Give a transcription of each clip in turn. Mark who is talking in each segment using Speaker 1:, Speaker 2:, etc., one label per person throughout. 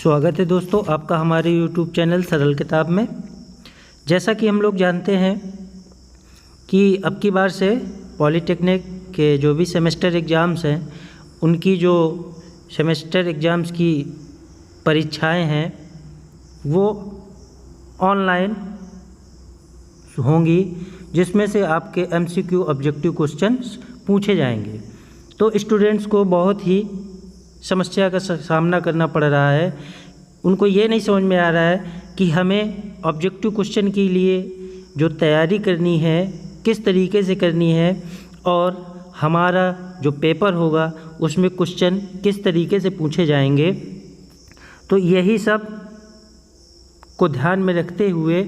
Speaker 1: स्वागत है दोस्तों आपका हमारे YouTube चैनल सरल किताब में। जैसा कि हम लोग जानते हैं कि अब की बार से पॉलीटेक्निक के जो भी सेमेस्टर एग्ज़ाम्स हैं उनकी जो सेमेस्टर एग्ज़ाम्स की परीक्षाएं हैं वो ऑनलाइन होंगी, जिसमें से आपके MCQ ऑब्जेक्टिव क्वेश्चंस पूछे जाएंगे। तो स्टूडेंट्स को बहुत ही समस्या का सामना करना पड़ रहा है। उनको ये नहीं समझ में आ रहा है कि हमें ऑब्जेक्टिव क्वेश्चन के लिए जो तैयारी करनी है किस तरीके से करनी है और हमारा जो पेपर होगा उसमें क्वेश्चन किस तरीके से पूछे जाएंगे। तो यही सब को ध्यान में रखते हुए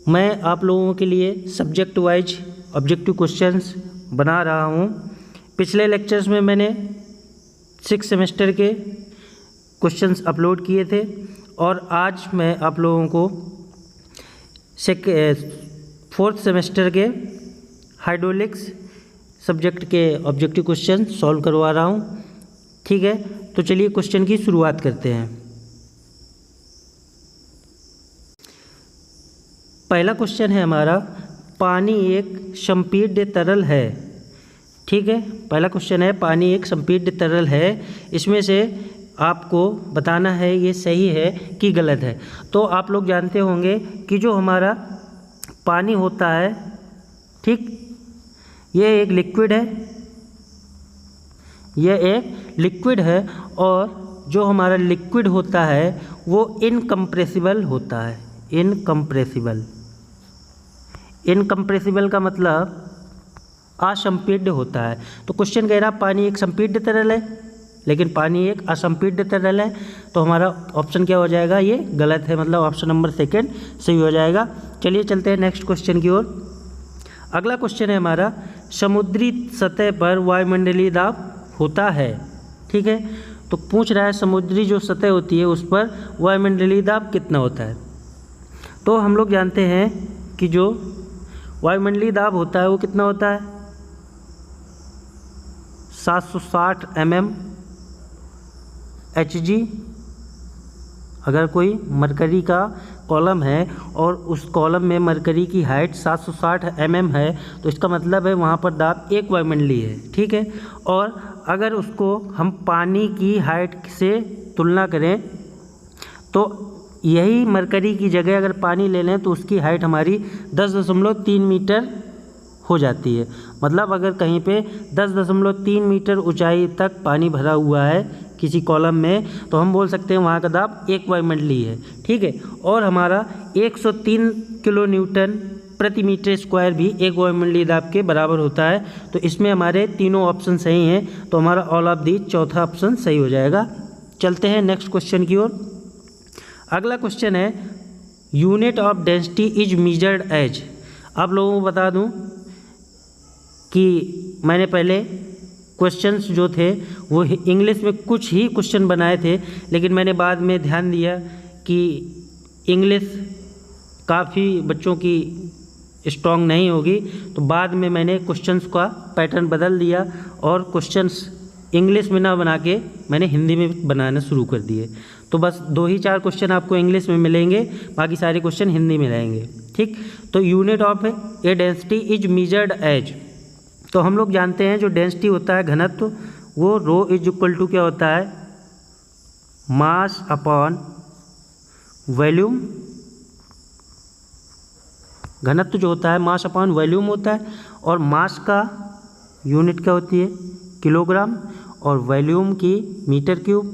Speaker 1: मैं आप लोगों के लिए सब्जेक्ट वाइज ऑब्जेक्टिव क्वेश्चंस बना रहा हूँ। पिछले लेक्चर्स में मैंने 6 सेमेस्टर के क्वेश्चंस अपलोड किए थे और आज मैं आप लोगों को 4th सेमेस्टर के हाइड्रोलिक्स सब्जेक्ट के ऑब्जेक्टिव क्वेश्चन सॉल्व करवा रहा हूँ। ठीक है, तो चलिए क्वेश्चन की शुरुआत करते हैं। पहला क्वेश्चन है हमारा, पानी एक संपीड्य तरल है। ठीक है, पहला क्वेश्चन है पानी एक संपीड्य तरल है। इसमें से आपको बताना है ये सही है कि गलत है। तो आप लोग जानते होंगे कि जो हमारा पानी होता है, ठीक, ये एक लिक्विड है, यह एक लिक्विड है और जो हमारा लिक्विड होता है वो इनकम्प्रेसिबल होता है। इनकम्प्रेसिबल का मतलब असंपीड्य होता है। तो क्वेश्चन कह रहा पानी एक संपीड्य तरल है लेकिन पानी एक असंपीड्य तरल है, तो हमारा ऑप्शन क्या हो जाएगा, ये गलत है, मतलब ऑप्शन नंबर 2 सही हो जाएगा। चलिए चलते हैं नेक्स्ट क्वेश्चन की ओर। अगला क्वेश्चन है हमारा, समुद्री सतह पर वायुमंडलीय दाब होता है। ठीक है, तो पूछ रहा है समुद्री जो सतह होती है उस पर वायुमंडलीय दाब कितना होता है। तो हम लोग जानते हैं कि जो वायुमंडलीय दाब होता है वो कितना होता है, 760 mm Hg। अगर कोई मरकरी का कॉलम है और उस कॉलम में मरकरी की हाइट 760 mm है तो इसका मतलब है वहाँ पर दाब 1 वायुमंडलीय है। ठीक है, और अगर उसको हम पानी की हाइट से तुलना करें तो यही मरकरी की जगह अगर पानी ले लें तो उसकी हाइट हमारी 10.3 मीटर हो जाती है। मतलब अगर कहीं पे 10.3 मीटर ऊंचाई तक पानी भरा हुआ है किसी कॉलम में तो हम बोल सकते हैं वहाँ का दाब 1 वायुमंडलीय है। ठीक है, और हमारा 103 किलो न्यूटन प्रति मीटर स्क्वायर भी 1 वायुमंडलीय दाब के बराबर होता है। तो इसमें हमारे तीनों ऑप्शन सही हैं, तो हमारा ऑल ऑफ दी चौथा ऑप्शन सही हो जाएगा। चलते हैं नेक्स्ट क्वेश्चन की ओर। अगला क्वेश्चन है, unit of density is measured as. आप लोगों को बता दूं कि मैंने पहले क्वेश्चंस जो थे वो इंग्लिश में कुछ ही क्वेश्चन बनाए थे, लेकिन मैंने बाद में ध्यान दिया कि इंग्लिश काफ़ी बच्चों की स्ट्रॉन्ग नहीं होगी, तो बाद में मैंने क्वेश्चंस का पैटर्न बदल दिया और क्वेश्चंस इंग्लिश में ना बना के मैंने हिंदी में बनाना शुरू कर दिए। तो बस 2 ही 4 क्वेश्चन आपको इंग्लिश में मिलेंगे, बाकी सारे क्वेश्चन हिंदी में रहेंगे। ठीक, तो unit of a density is measured as. तो हम लोग जानते हैं जो डेंसिटी होता है, घनत्व, वो रो इज इक्वल टू क्या होता है, मास अपॉन वॉल्यूम। घनत्व जो होता है मास अपॉन वॉल्यूम होता है और मास का यूनिट क्या होती है, किलोग्राम, और वॉल्यूम की मीटर क्यूब।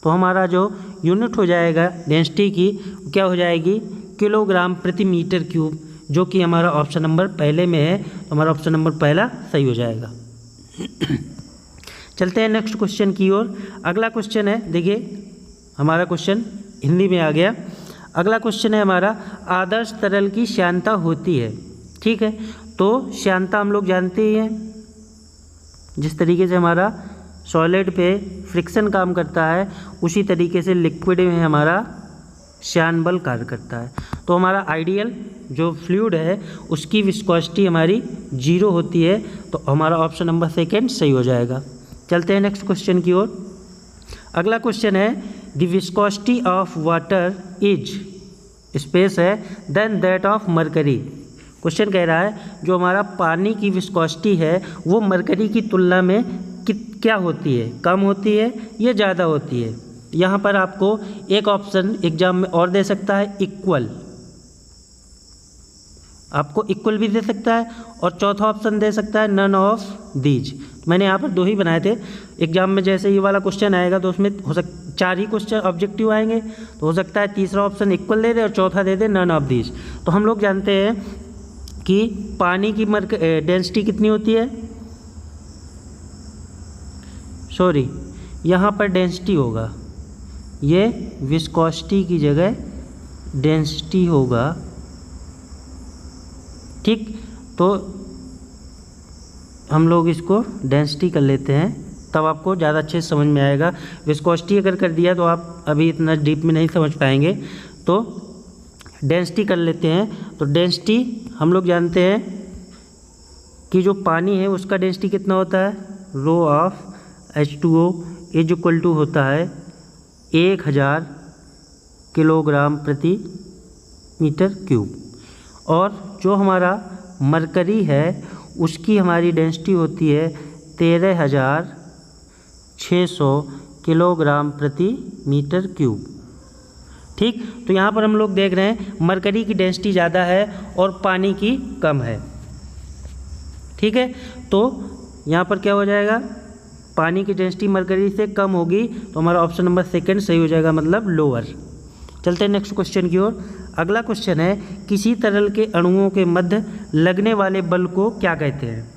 Speaker 1: तो हमारा जो यूनिट हो जाएगा डेंसिटी की क्या हो जाएगी, किलोग्राम प्रति मीटर क्यूब, जो कि हमारा ऑप्शन नंबर 1 में है। तो हमारा ऑप्शन नंबर 1 सही हो जाएगा। चलते हैं नेक्स्ट क्वेश्चन की ओर। अगला क्वेश्चन है, देखिए हमारा क्वेश्चन हिंदी में आ गया। अगला क्वेश्चन है हमारा, आदर्श तरल की श्यानता होती है। ठीक है, तो श्यानता हम लोग जानते ही हैं, जिस तरीके से हमारा सॉलिड पे फ्रिक्शन काम करता है उसी तरीके से लिक्विड में हमारा श्यान बल कार्य करता है। तो हमारा आइडियल जो फ्लूइड है उसकी विस्कोसिटी हमारी 0 होती है, तो हमारा ऑप्शन नंबर 2 सही हो जाएगा। चलते हैं नेक्स्ट क्वेश्चन की ओर। अगला क्वेश्चन है, the viscosity of water is, space है, then that of mercury. Question कह रहा है जो हमारा पानी की विस्कोसिटी है वो मरकरी की तुलना में क्या होती है, कम होती है या ज़्यादा होती है। यहाँ पर आपको एक ऑप्शन एग्जाम में और दे सकता है, इक्वल, आपको इक्वल भी दे सकता है, और चौथा ऑप्शन दे सकता है नन ऑफ दीज। मैंने यहाँ पर 2 ही बनाए थे। एग्जाम में जैसे ये वाला क्वेश्चन आएगा तो उसमें 4 ही क्वेश्चन ऑब्जेक्टिव आएंगे, तो हो सकता है तीसरा ऑप्शन इक्वल दे दे और चौथा दे दे नन ऑफ दीज। तो हम लोग जानते हैं कि पानी की डेंसिटी कितनी होती है, सॉरी यहाँ पर डेंसिटी होगा, ये विस्कोसिटी की जगह डेंसिटी होगा, ठीक। तो हम लोग इसको डेंसिटी कर लेते हैं, तब आपको ज़्यादा अच्छे से समझ में आएगा। विस्कोसिटी अगर कर दिया तो आप अभी इतना डीप में नहीं समझ पाएंगे, तो डेंसिटी कर लेते हैं। तो डेंसिटी हम लोग जानते हैं कि जो पानी है उसका डेंसिटी कितना होता है, rho of H2O is equal to होता है 1000 किलोग्राम प्रति मीटर क्यूब, और जो हमारा मरकरी है उसकी हमारी डेंसिटी होती है 13600 किलोग्राम प्रति मीटर क्यूब, ठीक। तो यहाँ पर हम लोग देख रहे हैं मरकरी की डेंसिटी ज़्यादा है और पानी की कम है, ठीक है। तो यहाँ पर क्या हो जाएगा, पानी की डेंसिटी मरकरी से कम होगी, तो हमारा ऑप्शन नंबर 2 सही हो जाएगा, मतलब लोअर। चलते हैं नेक्स्ट क्वेश्चन की ओर। अगला क्वेश्चन है किसी तरल के अणुओं के मध्य लगने वाले बल को क्या कहते हैं,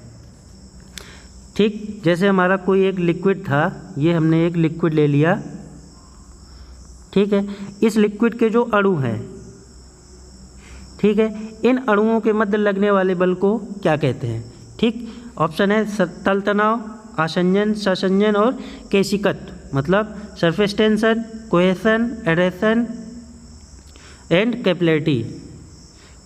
Speaker 1: ठीक। जैसे हमारा कोई एक लिक्विड था, ये हमने एक लिक्विड ले लिया, ठीक है। इस लिक्विड के जो अणु हैं, ठीक है, इन अणुओं के मध्य लगने वाले बल को क्या कहते हैं, ठीक। ऑप्शन है तल तनाव, आसंजन, ससंजन और केशिकत्व, मतलब surface tension, cohesion, adhesion and capillarity.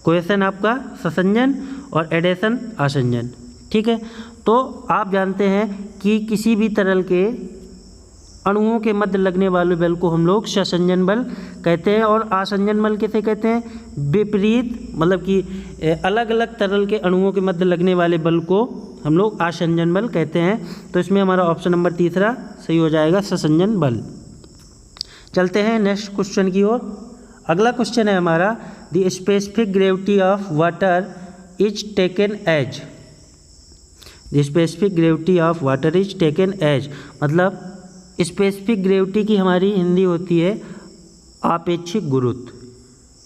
Speaker 1: Cohesion आपका ससंजन और एडेशन आसंजन, ठीक है। तो आप जानते हैं कि किसी भी तरल के अणुओं के मध्य लगने वाले बल को हम लोग ससंजन बल कहते हैं, और आसंजन बल किसे कहते हैं, विपरीत, मतलब कि अलग अलग तरल के अणुओं के मध्य लगने वाले बल को हम लोग आसंजन बल कहते हैं। तो इसमें हमारा ऑप्शन नंबर 3 सही हो जाएगा, ससंजन बल। चलते हैं नेक्स्ट क्वेश्चन की ओर। अगला क्वेश्चन है हमारा the specific gravity of water is taken as, the specific gravity of water is taken as, मतलब स्पेसिफिक ग्रेविटी की हमारी हिंदी होती है आपेक्षिक गुरुत्व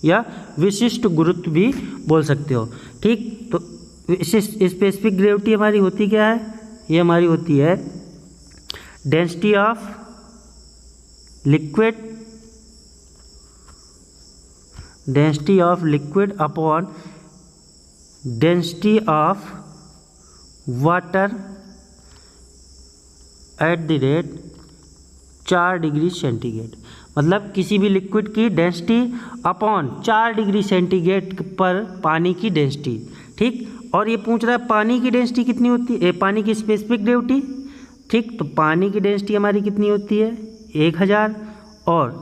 Speaker 1: या विशिष्ट गुरुत्व भी बोल सकते हो, ठीक। तो स्पेसिफिक ग्रेविटी हमारी होती क्या है, ये हमारी होती है density of liquid, density of liquid upon density of water at the rate 4 degree centigrade, मतलब किसी भी लिक्विड की डेंसिटी अपॉन 4 डिग्री सेंटीग्रेड पर पानी की डेंसिटी, ठीक। और ये पूछ रहा है पानी की डेंसिटी कितनी होती है, पानी की स्पेसिफिक ग्रेविटी, ठीक। तो पानी की डेंसिटी हमारी कितनी होती है 1000, और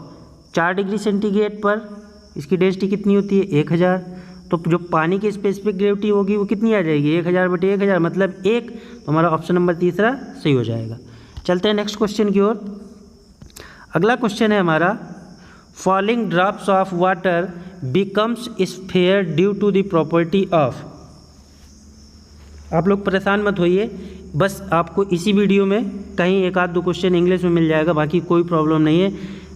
Speaker 1: 4 डिग्री सेंटीग्रेड पर इसकी डेंसिटी कितनी होती है 1000, तो जो पानी की स्पेसिफिक ग्रेविटी होगी वो कितनी आ जाएगी 1000/1000, मतलब 1। तो हमारा ऑप्शन नंबर 3 सही हो जाएगा। चलते हैं नेक्स्ट क्वेश्चन की ओर। अगला क्वेश्चन है हमारा falling drops of water becomes sphere due to the property of. आप लोग परेशान मत होइए, बस आपको इसी वीडियो में कहीं 1-2 क्वेश्चन इंग्लिश में मिल जाएगा, बाकी कोई प्रॉब्लम नहीं है,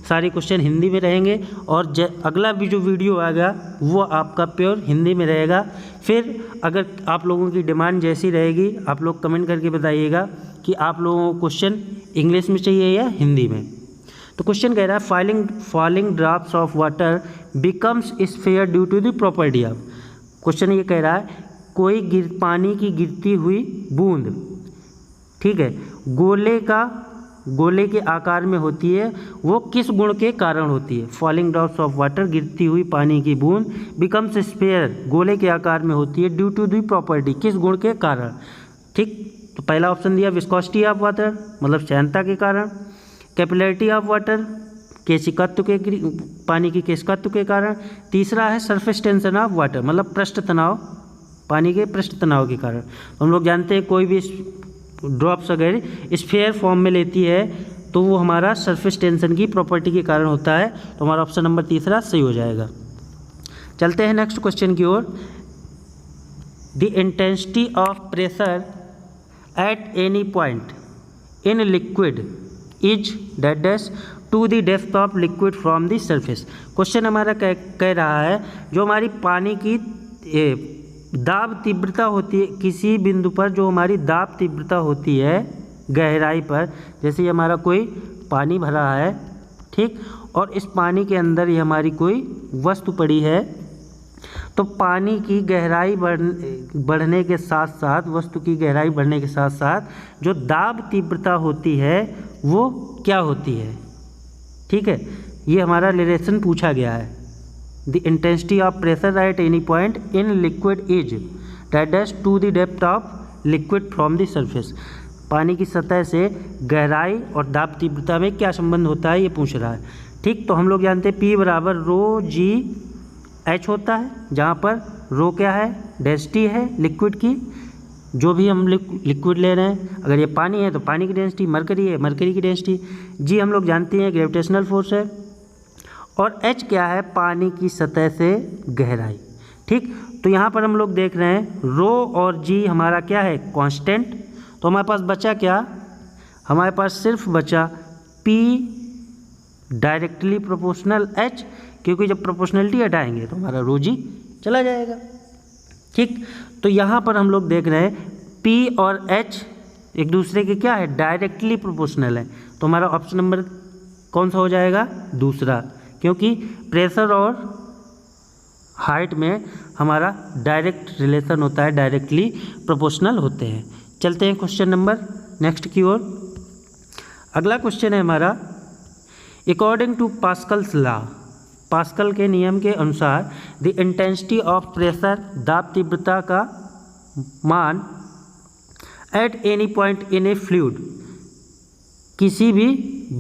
Speaker 1: सारे क्वेश्चन हिंदी में रहेंगे। और अगला भी जो वीडियो आएगा वो आपका प्योर हिंदी में रहेगा। फिर अगर आप लोगों की डिमांड जैसी रहेगी आप लोग कमेंट करके बताइएगा कि आप लोगों को क्वेश्चन इंग्लिश में चाहिए या हिंदी में। तो क्वेश्चन कह रहा है falling drops of water becomes sphere due to the property of. Question ये कह रहा है कोई पानी की गिरती हुई बूंद, ठीक है, गोले के आकार में होती है, वो किस गुण के कारण होती है। फॉलिंग ड्रॉप्स ऑफ वाटर, गिरती हुई पानी की बूंद, बिकम्स स्फीयर, गोले के आकार में होती है, ड्यू टू दी प्रॉपर्टी, किस गुण के कारण, ठीक। तो पहला ऑप्शन दिया विस्कोसिटी ऑफ वाटर, मतलब श्यानता के कारण, कैपिलरिटी ऑफ वाटर, केशिकत्व के पानी की केशिकत्व के कारण। तीसरा है सरफेस टेंशन ऑफ वाटर, मतलब पृष्ठ तनाव, पानी के पृष्ठ तनाव के कारण। तो हम लोग जानते हैं कोई भी ड्रॉप्स अगर स्फीयर फॉर्म में लेती है तो वो हमारा सरफेस टेंशन की प्रॉपर्टी के कारण होता है। तो हमारा ऑप्शन नंबर तीसरा सही हो जाएगा। चलते हैं नेक्स्ट क्वेश्चन की ओर। The intensity of pressure at any point in liquid is that dash to the depth of liquid from the surface. Question हमारा कह रहा है जो हमारी पानी की दाब तीव्रता होती है किसी बिंदु पर, जो हमारी दाब तीव्रता होती है गहराई पर, जैसे हमारा कोई पानी भरा है, ठीक, और इस पानी के अंदर ही हमारी कोई वस्तु पड़ी है, तो पानी की गहराई बढ़ने के साथ साथ, वस्तु की गहराई बढ़ने के साथ साथ जो दाब तीव्रता होती है वो क्या होती है, ठीक है। ये हमारा रिलेशन पूछा गया है। The intensity of pressure at any point in liquid is that dash to the depth of liquid from the surface. पानी की सतह से गहराई और दाब तीव्रता में क्या संबंध होता है ये पूछ रहा है, ठीक। तो हम लोग जानते हैं P बराबर रो जी एच होता है, जहाँ पर रो क्या है, डेंसिटी है लिक्विड की, जो भी हम लिक्विड ले रहे हैं। अगर ये पानी है तो पानी की डेंसिटी, मरकरी है मरकरी की डेंसिटी, जी हम लोग जानते हैं ग्रेविटेशनल फोर्स है, और एच क्या है, पानी की सतह से गहराई, ठीक। तो यहाँ पर हम लोग देख रहे हैं रो और जी हमारा क्या है, कांस्टेंट। तो हमारे पास बचा क्या, हमारे पास सिर्फ बचा P डायरेक्टली प्रोपोर्शनल H, क्योंकि जब प्रोपोर्शनलिटी हटाएंगे तो हमारा रो जी चला जाएगा, ठीक। तो यहाँ पर हम लोग देख रहे हैं P और H एक दूसरे के क्या है, डायरेक्टली प्रोपोर्शनल है। तो हमारा ऑप्शन नंबर कौन सा हो जाएगा, दूसरा, क्योंकि प्रेशर और हाइट में हमारा डायरेक्ट रिलेशन होता है, डायरेक्टली प्रोपोर्शनल होते हैं। चलते हैं क्वेश्चन नंबर नेक्स्ट की ओर। अगला क्वेश्चन है हमारा, according to Pascal's law, Pascal के नियम के अनुसार द इंटेंसिटी ऑफ प्रेशर, दाब तीव्रता का मान एट एनी पॉइंट इन ए फ्लूइड, किसी भी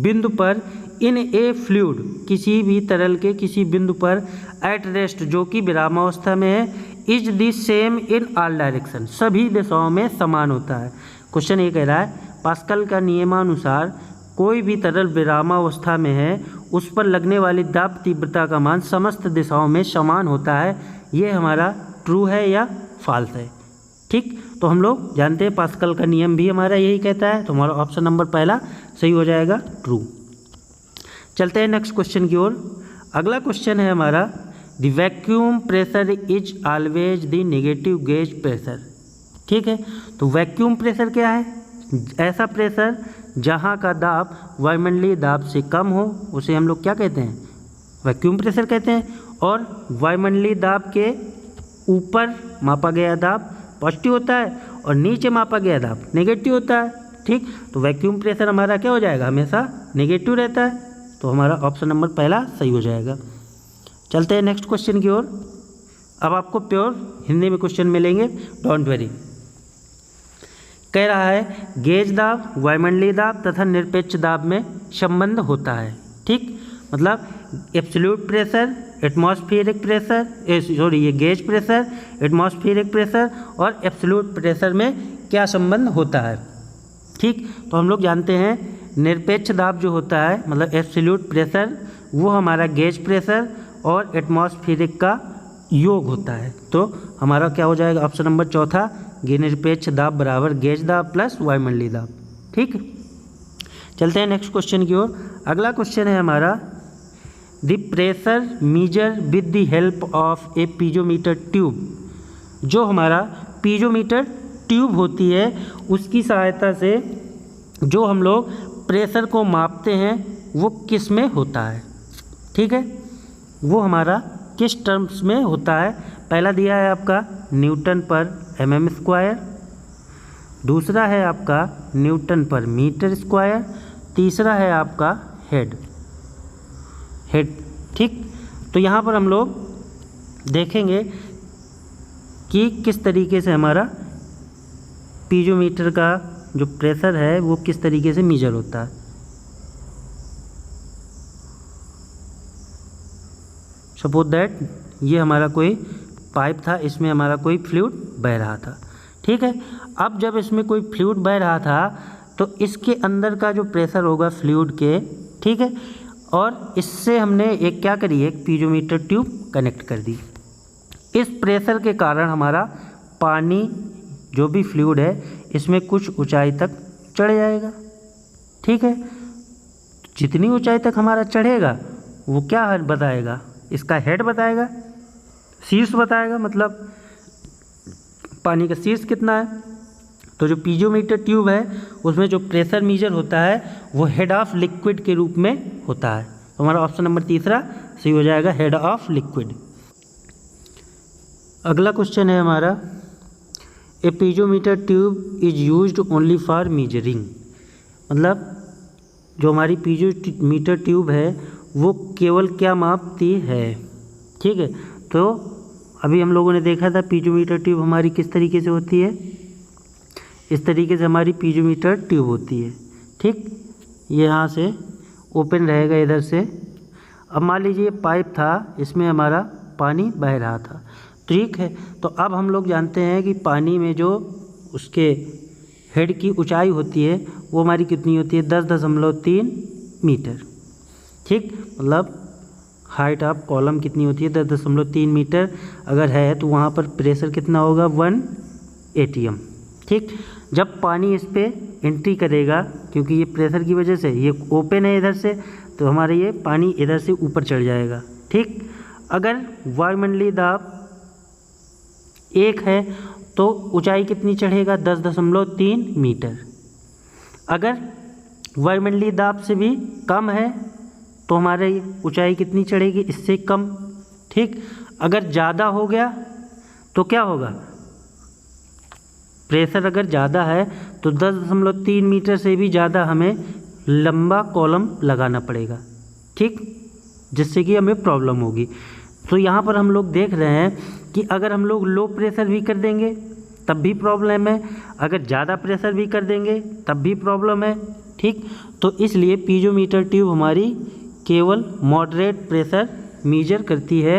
Speaker 1: बिंदु पर, इन ए फ्लूइड, किसी भी तरल के किसी बिंदु पर, एट रेस्ट जो कि विरामावस्था में है, is the same in all direction, सभी दिशाओं में समान होता है। क्वेश्चन ये कह रहा है पास्कल का नियमानुसार कोई भी तरल विरामावस्था में है, उस पर लगने वाली दाब तीव्रता का मान समस्त दिशाओं में समान होता है। ये हमारा ट्रू है या फॉल्स है, ठीक। तो हम लोग जानते हैं पास्कल का नियम भी हमारा यही कहता है, तो हमारा ऑप्शन नंबर पहला सही हो जाएगा, ट्रू। चलते हैं नेक्स्ट क्वेश्चन की ओर। अगला क्वेश्चन है हमारा, the vacuum pressure is always the negative gauge pressure, ठीक है। तो वैक्यूम प्रेशर क्या है, ऐसा प्रेशर जहाँ का दाब वायुमंडलीय दाब से कम हो, उसे हम लोग क्या कहते हैं, वैक्यूम प्रेशर कहते हैं। और वायुमंडलीय दाब के ऊपर मापा गया दाब पॉजिटिव होता है और नीचे मापा गया दाब नेगेटिव होता है, ठीक। तो वैक्यूम प्रेशर हमारा क्या हो जाएगा, हमेशा नेगेटिव रहता है। तो हमारा ऑप्शन नंबर पहला सही हो जाएगा। चलते हैं नेक्स्ट क्वेश्चन की ओर। अब आपको प्योर हिंदी में क्वेश्चन मिलेंगे, डोंट वरी। कह रहा है गेज दाब, वायुमंडलीय दाब तथा निरपेक्ष दाब में संबंध होता है, ठीक। मतलब एब्सोल्यूट प्रेशर, एटमॉस्फेरिक प्रेशर, ये गेज प्रेशर, एटमॉस्फेरिक प्रेशर और एब्सोल्यूट प्रेशर में क्या संबंध होता है, ठीक। तो हम लोग जानते हैं निरपेक्ष दाब जो होता है, मतलब एब्सोल्यूट प्रेशर, वो हमारा गेज प्रेशर और एटमॉस्फेरिक का योग होता है। तो हमारा क्या हो जाएगा, ऑप्शन नंबर चौथा, निरपेक्ष दाब बराबर गेज दाब प्लस वायुमंडलीय दाब, ठीक। चलते हैं नेक्स्ट क्वेश्चन की ओर। अगला क्वेश्चन है हमारा, the pressure measure with the help of a piezometer tube, जो हमारा पीजोमीटर ट्यूब होती है उसकी सहायता से जो हम लोग प्रेशर को मापते हैं वो किस में होता है, ठीक है। वो हमारा किस टर्म्स में होता है। पहला दिया है आपका न्यूटन पर mm स्क्वायर, दूसरा है आपका न्यूटन पर मीटर स्क्वायर, तीसरा है आपका हेड, ठीक। तो यहाँ पर हम लोग देखेंगे कि किस तरीके से हमारा पीजोमीटर का जो प्रेशर है वो किस तरीके से मेजर होता है। सपोज दैट ये हमारा कोई पाइप था, इसमें हमारा कोई फ्लूइड बह रहा था, ठीक है। अब जब इसमें कोई फ्लूइड बह रहा था तो इसके अंदर का जो प्रेशर होगा फ्लूइड के, ठीक है, और इससे हमने एक क्या करी, एक पीजोमीटर ट्यूब कनेक्ट कर दी। इस प्रेशर के कारण हमारा पानी जो भी फ्लूइड है इसमें कुछ ऊंचाई तक चढ़ जाएगा, ठीक है। जितनी ऊंचाई तक हमारा चढ़ेगा वो क्या बताएगा, इसका हेड बताएगा, शीर्ष बताएगा, मतलब पानी का शीर्ष कितना है। तो जो पीजोमीटर ट्यूब है उसमें जो प्रेशर मीजर होता है वो हेड ऑफ लिक्विड के रूप में होता है। तो हमारा ऑप्शन नंबर तीसरा सही हो जाएगा, हेड ऑफ लिक्विड। अगला क्वेश्चन है हमारा, a piezometer tube is used only for measuring, मतलब जो हमारी पीजोमीटर ट्यूब है वो केवल क्या मापती है, ठीक है। तो अभी हम लोगों ने देखा था पीजोमीटर ट्यूब हमारी किस तरीके से होती है, इस तरीके से हमारी पीजोमीटर ट्यूब होती है, ठीक। ये यहाँ से ओपन रहेगा इधर से। अब मान लीजिए पाइप था, इसमें हमारा पानी बह रहा था, ठीक है। तो अब हम लोग जानते हैं कि पानी में जो उसके हेड की ऊंचाई होती है वो हमारी कितनी होती है, 10.3 मीटर, ठीक। मतलब हाइट ऑफ कॉलम कितनी होती है, 10.3 मीटर अगर है तो वहाँ पर प्रेशर कितना होगा, 1 atm, ठीक। जब पानी इस पर एंट्री करेगा, क्योंकि ये प्रेशर की वजह से ये ओपन है इधर से, तो हमारे ये पानी इधर से ऊपर चढ़ जाएगा, ठीक। अगर वायुमंडलीय दाब 1 है तो ऊंचाई कितनी चढ़ेगा, 10.3 मीटर। अगर वायुमंडलीय दाब से भी कम है तो हमारे ऊंचाई कितनी चढ़ेगी, इससे कम, ठीक। अगर ज़्यादा हो गया तो क्या होगा, प्रेशर अगर ज़्यादा है तो 10.3 मीटर से भी ज़्यादा हमें लंबा कॉलम लगाना पड़ेगा, ठीक, जिससे कि हमें प्रॉब्लम होगी। तो यहाँ पर हम लोग देख रहे हैं कि अगर हम लोग लो प्रेशर भी कर देंगे तब भी प्रॉब्लम है, अगर ज़्यादा प्रेशर भी कर देंगे तब भी प्रॉब्लम है, ठीक। तो इसलिए पीजोमीटर ट्यूब हमारी केवल मॉडरेट प्रेशर मीजर करती है।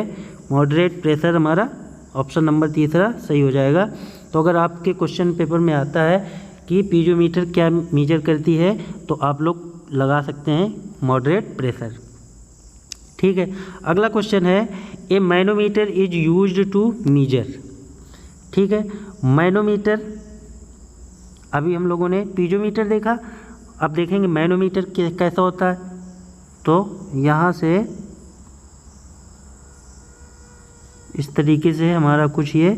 Speaker 1: मॉडरेट प्रेशर हमारा ऑप्शन नंबर तीसरा सही हो जाएगा। तो अगर आपके क्वेश्चन पेपर में आता है कि पीजोमीटर क्या मीजर करती है तो आप लोग लगा सकते हैं मॉडरेट प्रेशर, ठीक है। अगला क्वेश्चन है, a manometer is used to measure, ठीक है। मैनोमीटर, अभी हम लोगों ने पीजोमीटर देखा, अब देखेंगे मैनोमीटर कैसा होता है। तो यहाँ से इस तरीके से हमारा कुछ ये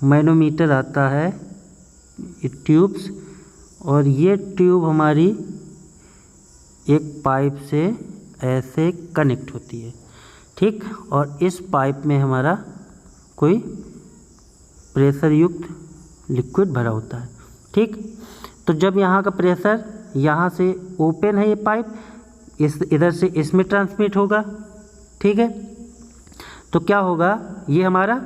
Speaker 1: मैनोमीटर आता है, ये ट्यूब्स, और ये ट्यूब हमारी एक पाइप से ऐसे कनेक्ट होती है, ठीक। और इस पाइप में हमारा कोई प्रेशर युक्त लिक्विड भरा होता है, ठीक। तो जब यहाँ का प्रेशर, यहाँ से ओपन है ये पाइप, इस इधर से इसमें ट्रांसमिट होगा, ठीक है। तो क्या होगा, ये हमारा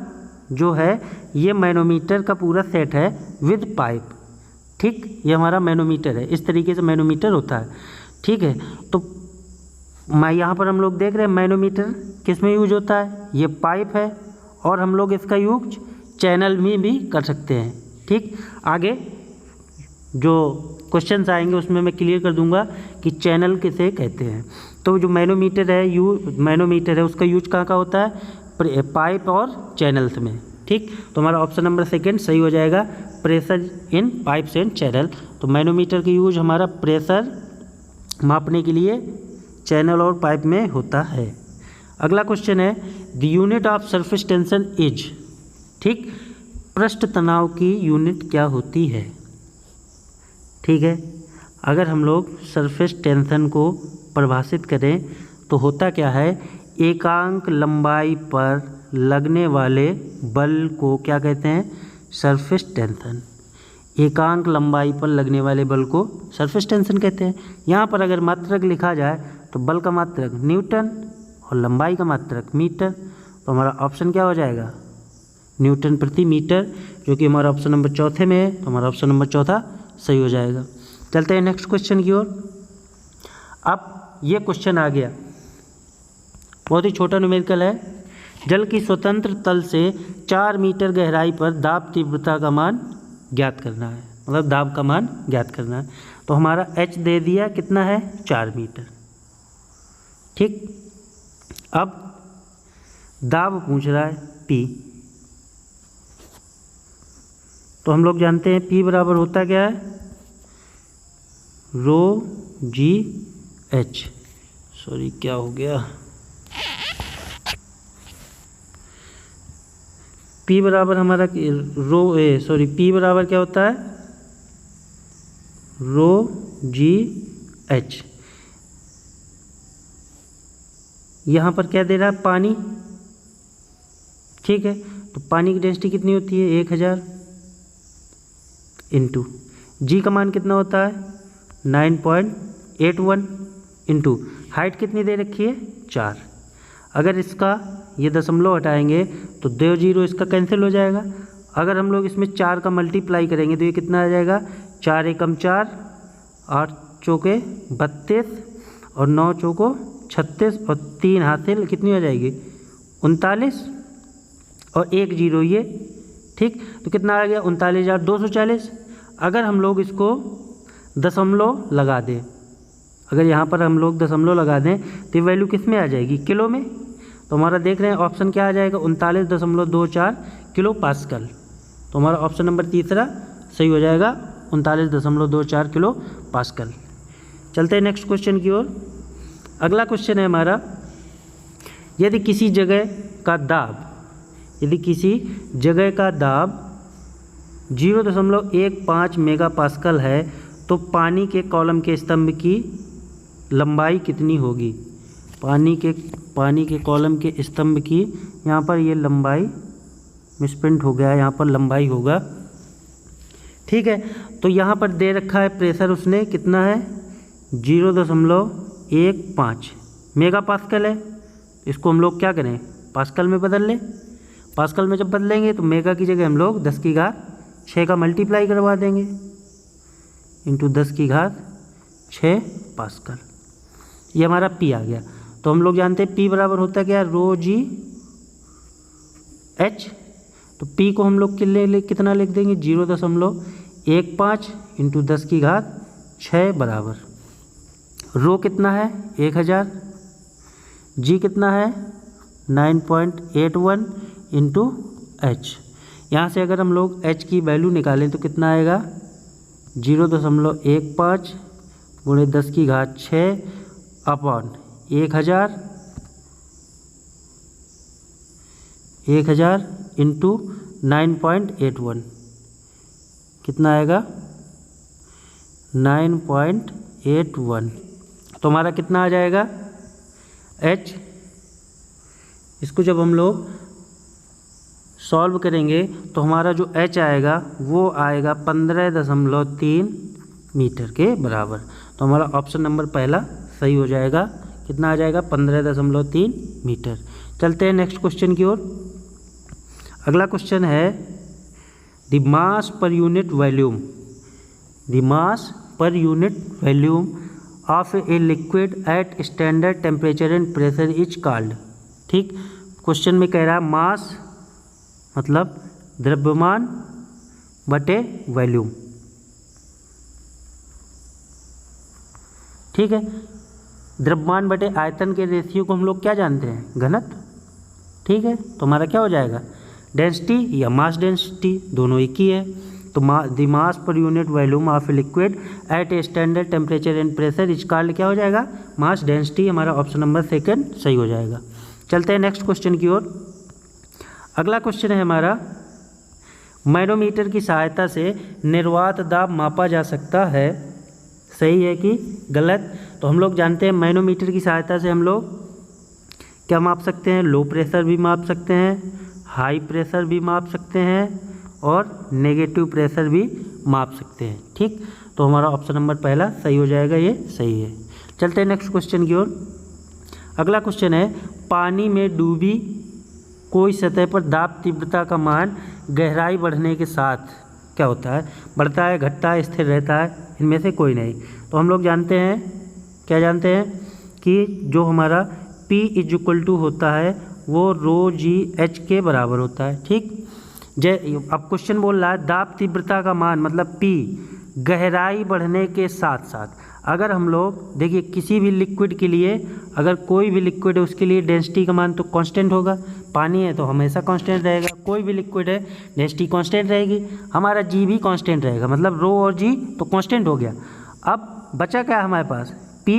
Speaker 1: जो है ये मैनोमीटर का पूरा सेट है विद पाइप, ठीक। ये हमारा मैनोमीटर है, इस तरीके से मैनोमीटर होता है, ठीक है। तो मैं यहाँ पर हम लोग देख रहे हैं मैनोमीटर किस में यूज होता है, ये पाइप है, और हम लोग इसका यूज चैनल में भी कर सकते हैं, ठीक। आगे जो क्वेश्चंस आएंगे उसमें मैं क्लियर कर दूंगा कि चैनल किसे कहते हैं। तो जो मैनोमीटर है उसका यूज कहाँ का होता है, पाइप और चैनल्स में, ठीक। तो हमारा ऑप्शन नंबर सेकंड सही हो जाएगा, pressure in pipes and channel. तो मैनोमीटर का यूज हमारा प्रेशर मापने के लिए चैनल और पाइप में होता है। अगला क्वेश्चन है, the unit of surface tension is, ठीक। पृष्ठ तनाव की यूनिट क्या होती है, ठीक है। अगर हम लोग सरफेस टेंशन को परिभाषित करें तो होता क्या है, एकांक लंबाई पर लगने वाले बल को क्या कहते हैं, सरफेस टेंशन। एकांक लंबाई पर लगने वाले बल को सरफेस टेंशन कहते हैं। यहाँ पर अगर मात्रक लिखा जाए तो बल का मात्रक न्यूटन और लंबाई का मात्रक मीटर। तो हमारा ऑप्शन क्या हो जाएगा, न्यूटन प्रति मीटर, जो कि हमारा ऑप्शन नंबर चौथे में है। तो हमारा ऑप्शन नंबर चौथा सही हो जाएगा। चलते हैं नेक्स्ट क्वेश्चन की ओर। अब ये क्वेश्चन आ गया, बहुत ही छोटा न्यूमेरिकल है। जल की स्वतंत्र तल से 4 मीटर गहराई पर दाब तीव्रता का मान ज्ञात करना है, मतलब दाब का मान ज्ञात करना है। तो हमारा h दे दिया कितना है 4 मीटर। ठीक, अब दाब पूछ रहा है P। तो हम लोग जानते हैं P बराबर होता क्या है, रो जी एच। सॉरी क्या हो गया, P बराबर हमारा P बराबर क्या होता है, रो जी एच। यहाँ पर क्या दे रहा है, पानी। ठीक है, तो पानी की डेंसिटी कितनी होती है 1000 इंटू जी का मान कितना होता है 9.81 इंटू हाइट कितनी दे रखी है 4। अगर इसका ये दशमलव हटाएंगे तो 2 जीरो इसका कैंसिल हो जाएगा। अगर हम लोग इसमें 4 का मल्टीप्लाई करेंगे तो ये कितना आ जाएगा, 4 एकम 4, 8 चौके 32 और 9 चौको 36 और 3 हासिल कितनी हो जाएगी 39 और 1 जीरो ये। ठीक, तो कितना आ गया 39,240। अगर हम लोग इसको दशमलव लगा दें, अगर यहाँ पर हम लोग दशमलव लगा दें तो वैल्यू किस में आ जाएगी, किलो में। तो हमारा देख रहे हैं ऑप्शन क्या आ जाएगा 39.24 किलो पास्कल। तो हमारा ऑप्शन नंबर तीसरा सही हो जाएगा 39.24 किलो पास्कल। चलते हैं नेक्स्ट क्वेश्चन की ओर। अगला क्वेश्चन है हमारा, यदि किसी जगह का दाब 0.15 मेगा पास्कल है तो पानी के कॉलम के स्तंभ की लंबाई कितनी होगी। पानी के कॉलम के स्तंभ की, यहाँ पर ये लंबाई मिसप्रिंट हो गया है, यहाँ पर लंबाई होगा। ठीक है, तो यहाँ पर दे रखा है प्रेशर उसने कितना है 0.15 मेगा पास्कल है। इसको हम लोग क्या करें पास्कल में बदल लें। पास्कल में जब बदलेंगे तो मेगा की जगह हम लोग 10⁶ का मल्टीप्लाई करवा देंगे इंटू 10⁶ पास्कल। ये हमारा P आ गया। तो हम लोग जानते हैं P बराबर होता क्या, रो जी एच। तो P को हम लोग कितना लिख देंगे 0.15 इंटू 10⁶ बराबर रो कितना है 1000, जी कितना है 9.81 इंटू एच। यहाँ से अगर हम लोग h की वैल्यू निकालें तो कितना आएगा 0.15 गुणे 10⁶ अपॉन 1000 इंटू 9.81 कितना आएगा 9.81। तो हमारा कितना आ जाएगा h। इसको जब हम लोग सॉल्व करेंगे तो हमारा जो h आएगा वो आएगा 15.3 मीटर के बराबर। तो हमारा ऑप्शन नंबर पहला सही हो जाएगा। कितना आ जाएगा 15.3 मीटर। चलते हैं नेक्स्ट क्वेश्चन की ओर। अगला क्वेश्चन है the mass per unit volume of a liquid at standard temperature and pressure is called. ठीक, क्वेश्चन में कह रहा है मास मतलब द्रव्यमान बटे वॉल्यूम। ठीक है, द्रव्यमान बटे आयतन के रेशियो को हम लोग क्या जानते हैं, घनत्व। ठीक है, तो हमारा क्या हो जाएगा डेंसिटी या मास डेंसिटी, दोनों एक ही है। तो the mass per unit volume of liquid at a standard temperature and pressure is called क्या हो जाएगा मास डेंसिटी। हमारा ऑप्शन नंबर सेकंड सही हो जाएगा। चलते हैं नेक्स्ट क्वेश्चन की ओर। अगला क्वेश्चन है हमारा, मैनोमीटर की सहायता से निर्वात दाब मापा जा सकता है, सही है कि गलत। तो हम लोग जानते हैं मैनोमीटर की सहायता से हम लोग क्या माप सकते हैं, लो प्रेशर भी माप सकते हैं, हाई प्रेशर भी माप सकते हैं और नेगेटिव प्रेशर भी माप सकते हैं। ठीक, तो हमारा ऑप्शन नंबर पहला सही हो जाएगा, ये सही है। चलते हैं नेक्स्ट क्वेश्चन की ओर। अगला क्वेश्चन है, पानी में डूबी कोई सतह पर दाब तीव्रता का मान गहराई बढ़ने के साथ क्या होता है, बढ़ता है, घटता है, स्थिर रहता है, इनमें से कोई नहीं। तो हम लोग जानते हैं, क्या जानते हैं कि जो हमारा P इज इक्वल टू होता है वो रो जी एच के बराबर होता है। ठीक, अब क्वेश्चन बोल रहा है दाब तीव्रता का मान मतलब P गहराई बढ़ने के साथ साथ, अगर हम लोग देखिए किसी भी लिक्विड के लिए, अगर कोई भी लिक्विड है उसके लिए डेंसिटी का मान तो कांस्टेंट होगा, पानी है तो हमेशा कांस्टेंट रहेगा, कोई भी लिक्विड है डेंसिटी कांस्टेंट रहेगी, हमारा जी भी कांस्टेंट रहेगा, मतलब रो और जी तो कांस्टेंट हो गया। अब बचा क्या हमारे पास, P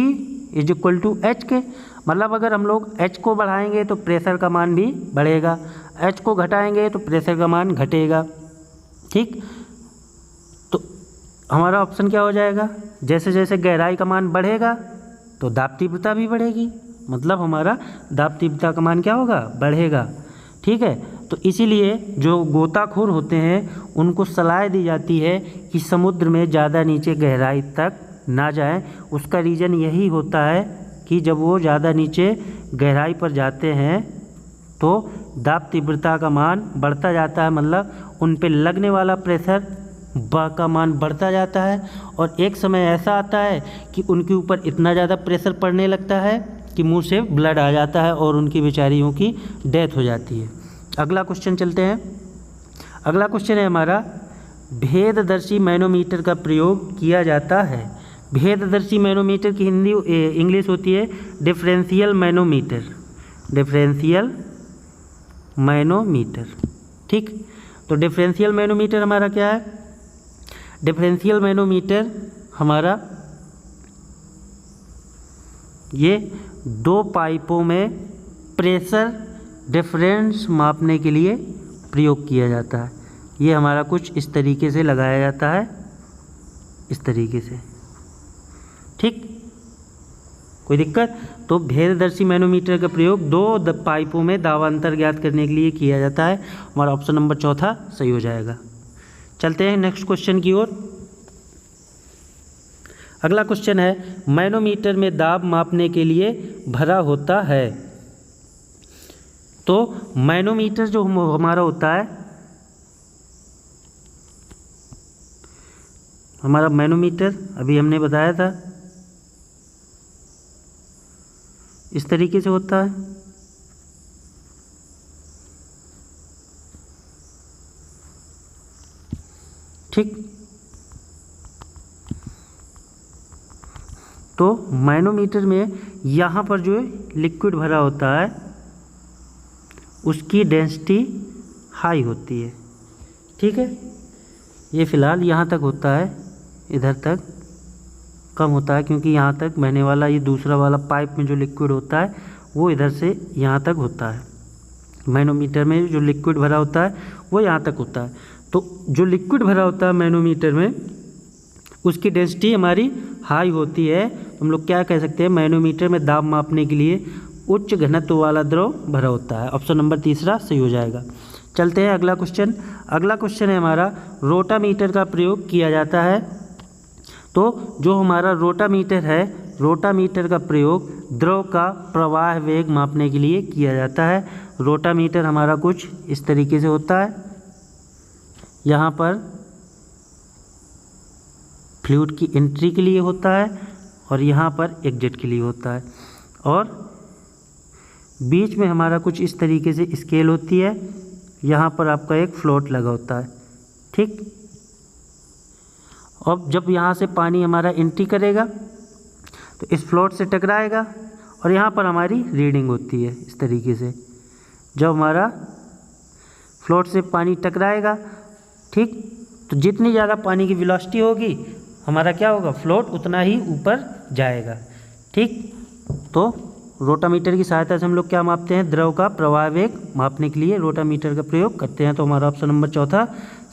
Speaker 1: is equal to H K, मतलब अगर हम लोग H को बढ़ाएंगे तो प्रेशर का मान भी बढ़ेगा, H को घटाएंगे तो प्रेशर का मान घटेगा। ठीक, तो हमारा ऑप्शन क्या हो जाएगा, जैसे जैसे गहराई का मान बढ़ेगा तो दाब तीव्रता भी बढ़ेगी, मतलब हमारा दाब तीव्रता का मान क्या होगा, बढ़ेगा। ठीक है, तो इसीलिए जो गोताखोर होते हैं उनको सलाह दी जाती है कि समुद्र में ज़्यादा नीचे गहराई तक ना जाएं। उसका रीज़न यही होता है कि जब वो ज़्यादा नीचे गहराई पर जाते हैं तो दाब तीव्रता का मान बढ़ता जाता है, मतलब उन पे लगने वाला प्रेशर का मान बढ़ता जाता है, और एक समय ऐसा आता है कि उनके ऊपर इतना ज़्यादा प्रेशर पड़ने लगता है कि मुंह से ब्लड आ जाता है और उनकी बेचारियों की डेथ हो जाती है। अगला क्वेश्चन चलते हैं। अगला क्वेश्चन है हमारा, भेददर्शी मैनोमीटर का प्रयोग किया जाता है। भेददर्शी मैनोमीटर की हिंदी इंग्लिश होती है डिफरेंशियल मैनोमीटर, डिफरेंशियल मैनोमीटर। ठीक, तो डिफरेंशियल मैनोमीटर हमारा क्या है, डिफरेंशियल मैनोमीटर हमारा ये दो पाइपों में प्रेशर डिफरेंस मापने के लिए प्रयोग किया जाता है। ये हमारा कुछ इस तरीके से लगाया जाता है, इस तरीके से। ठीक, कोई दिक्कत, तो भेददर्शी मैनोमीटर का प्रयोग दो पाइपों में दाबांतर ज्ञात करने के लिए किया जाता है। हमारा ऑप्शन नंबर चौथा सही हो जाएगा। चलते हैं नेक्स्ट क्वेश्चन की ओर। अगला क्वेश्चन है, मैनोमीटर में दाब मापने के लिए भरा होता है। तो मैनोमीटर जो हमारा होता है, हमारा मैनोमीटर अभी हमने बताया था इस तरीके से होता है। ठीक, तो मैनोमीटर में यहाँ पर जो लिक्विड भरा होता है उसकी डेंसिटी हाई होती है। ठीक है, ये फ़िलहाल यहाँ तक होता है, इधर तक कम होता है क्योंकि यहाँ तक बहने वाला ये दूसरा वाला पाइप में जो लिक्विड होता है वो इधर से यहाँ तक होता है। मैनोमीटर में जो लिक्विड भरा होता है वो यहाँ तक होता है। तो जो लिक्विड भरा होता है मैनोमीटर में उसकी डेंसिटी हमारी हाई होती है। हम लोग क्या कह सकते हैं, मैनोमीटर में दाब मापने के लिए उच्च घनत्व वाला द्रव भरा होता है। ऑप्शन नंबर तीसरा सही हो जाएगा। चलते हैं अगला क्वेश्चन। अगला क्वेश्चन है हमारा, रोटामीटर का प्रयोग किया जाता है। तो जो हमारा रोटामीटर है, रोटामीटर का प्रयोग द्रव का प्रवाह वेग मापने के लिए किया जाता है। रोटामीटर हमारा कुछ इस तरीके से होता है, यहाँ पर फ्लूइड की एंट्री के लिए होता है और यहाँ पर एग्जिट के लिए होता है, और बीच में हमारा कुछ इस तरीके से स्केल होती है, यहाँ पर आपका एक फ्लोट लगा होता है। ठीक, अब जब यहाँ से पानी हमारा एंट्री करेगा तो इस फ्लोट से टकराएगा और यहाँ पर हमारी रीडिंग होती है इस तरीके से। जब हमारा फ्लोट से पानी टकराएगा, ठीक, तो जितनी ज़्यादा पानी की वेलोसिटी होगी हमारा क्या होगा, फ्लोट उतना ही ऊपर जाएगा। ठीक, तो रोटामीटर की सहायता से हम लोग क्या मापते हैं, द्रव का प्रवाह वेग मापने के लिए रोटामीटर का प्रयोग करते हैं। तो हमारा ऑप्शन नंबर चौथा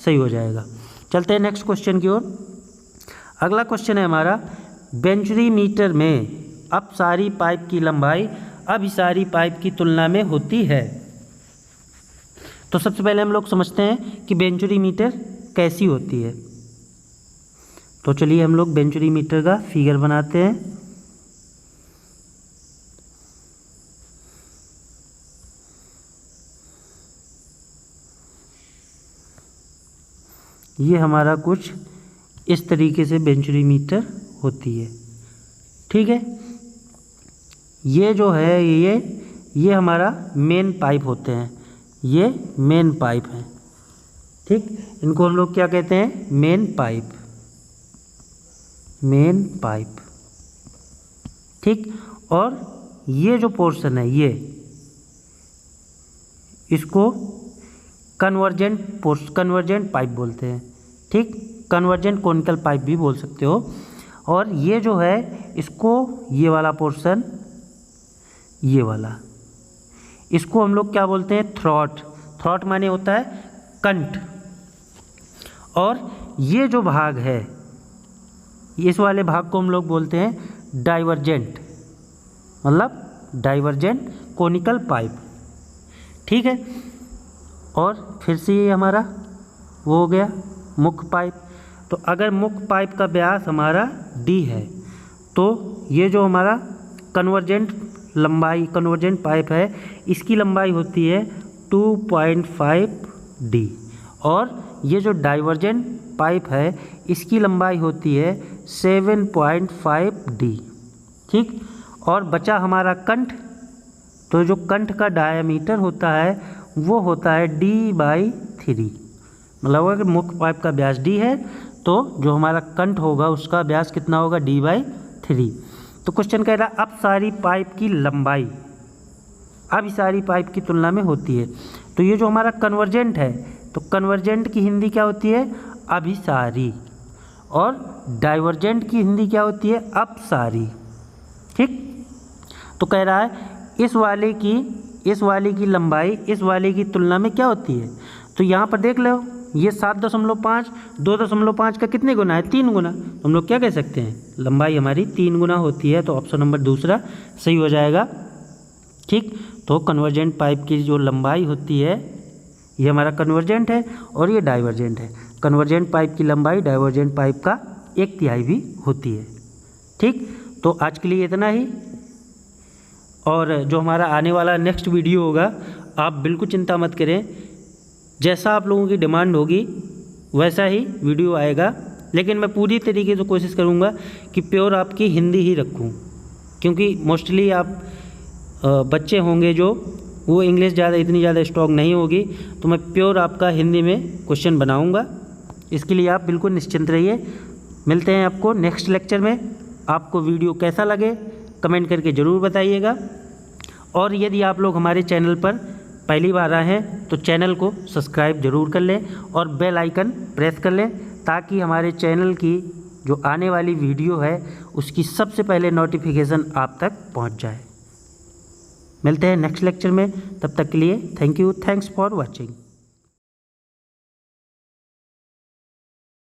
Speaker 1: सही हो जाएगा। चलते हैं नेक्स्ट क्वेश्चन की ओर। अगला क्वेश्चन है हमारा, बेंचुरी मीटर में अपसारी पाइप की लंबाई अभिसारी पाइप की तुलना में होती है। तो सबसे पहले हम लोग समझते हैं कि बेंचुरी मीटर कैसी होती है। तो चलिए हम लोग बेंचुरी मीटर का फिगर बनाते हैं। ये हमारा कुछ इस तरीके से बेंचुरी मीटर होती है। ठीक है, ये जो है ये हमारा मेन पाइप होते हैं, ये मेन पाइप हैं, ठीक। इनको हम लोग क्या कहते हैं, मेन पाइप, मेन पाइप, ठीक। और ये जो पोर्शन है ये, इसको कन्वर्जेंट पाइप बोलते हैं, ठीक। कन्वर्जेंट कॉनिकल पाइप भी बोल सकते हो। और ये जो है इसको, ये वाला पोर्शन, ये वाला, इसको हम लोग क्या बोलते हैं, थ्रॉट माने होता है कंठ। और ये जो भाग है, इस वाले भाग को हम लोग बोलते हैं डाइवर्जेंट, मतलब डाइवर्जेंट कॉनिकल पाइप, ठीक है। और फिर से ये हमारा वो हो गया मुख्य पाइप। तो अगर मुख्य पाइप का व्यास हमारा d है तो ये जो हमारा कन्वर्जेंट पाइप है इसकी लंबाई होती है 2.5 d। और ये जो डाइवर्जेंट पाइप है इसकी लंबाई होती है 7.5 d, ठीक। और बचा हमारा कंठ। तो जो कंठ का डायमीटर होता है वो होता है d/3, मतलब अगर मुख्य पाइप का व्यास d है तो जो हमारा कंठ होगा उसका व्यास कितना होगा, d/3। तो क्वेश्चन कह रहा है अब सारी पाइप की लंबाई अब सारी पाइप की तुलना में होती है। तो ये जो हमारा कन्वर्जेंट है, तो कन्वर्जेंट की हिंदी क्या होती है, अभिसारी। और डाइवर्जेंट की हिंदी क्या होती है, अपसारी, ठीक। तो कह रहा है इस वाले की लंबाई इस वाले की तुलना में क्या होती है। तो यहाँ पर देख लो, ये 7.5 2.5 का कितने गुना है, 3 गुना। हम लोग क्या कह सकते हैं, लंबाई हमारी 3 गुना होती है। तो ऑप्शन नंबर दूसरा सही हो जाएगा, ठीक। तो कन्वर्जेंट पाइप की जो लंबाई होती है, ये हमारा कन्वर्जेंट है और ये डाइवर्जेंट है। कन्वर्जेंट पाइप की लंबाई डाइवर्जेंट पाइप का 1/3 भी होती है, ठीक। तो आज के लिए इतना ही। और जो हमारा आने वाला नेक्स्ट वीडियो होगा, आप बिल्कुल चिंता मत करें, जैसा आप लोगों की डिमांड होगी वैसा ही वीडियो आएगा। लेकिन मैं पूरी तरीके से कोशिश करूँगा कि प्योर आपकी हिंदी ही रखूँ, क्योंकि मोस्टली आप बच्चे होंगे जो वो इंग्लिश इतनी ज़्यादा स्ट्रॉन्ग नहीं होगी, तो मैं प्योर आपका हिंदी में क्वेश्चन बनाऊँगा। इसके लिए आप बिल्कुल निश्चिंत रहिए। मिलते हैं आपको नेक्स्ट लेक्चर में। आपको वीडियो कैसा लगे कमेंट करके ज़रूर बताइएगा। और यदि आप लोग हमारे चैनल पर पहली बार आए हैं तो चैनल को सब्सक्राइब ज़रूर कर लें और बेल आइकन प्रेस कर लें, ताकि हमारे चैनल की जो आने वाली वीडियो है उसकी सबसे पहले नोटिफिकेशन आप तक पहुंच जाए। मिलते हैं नेक्स्ट लेक्चर में, तब तक के लिए thank you, thanks for watching.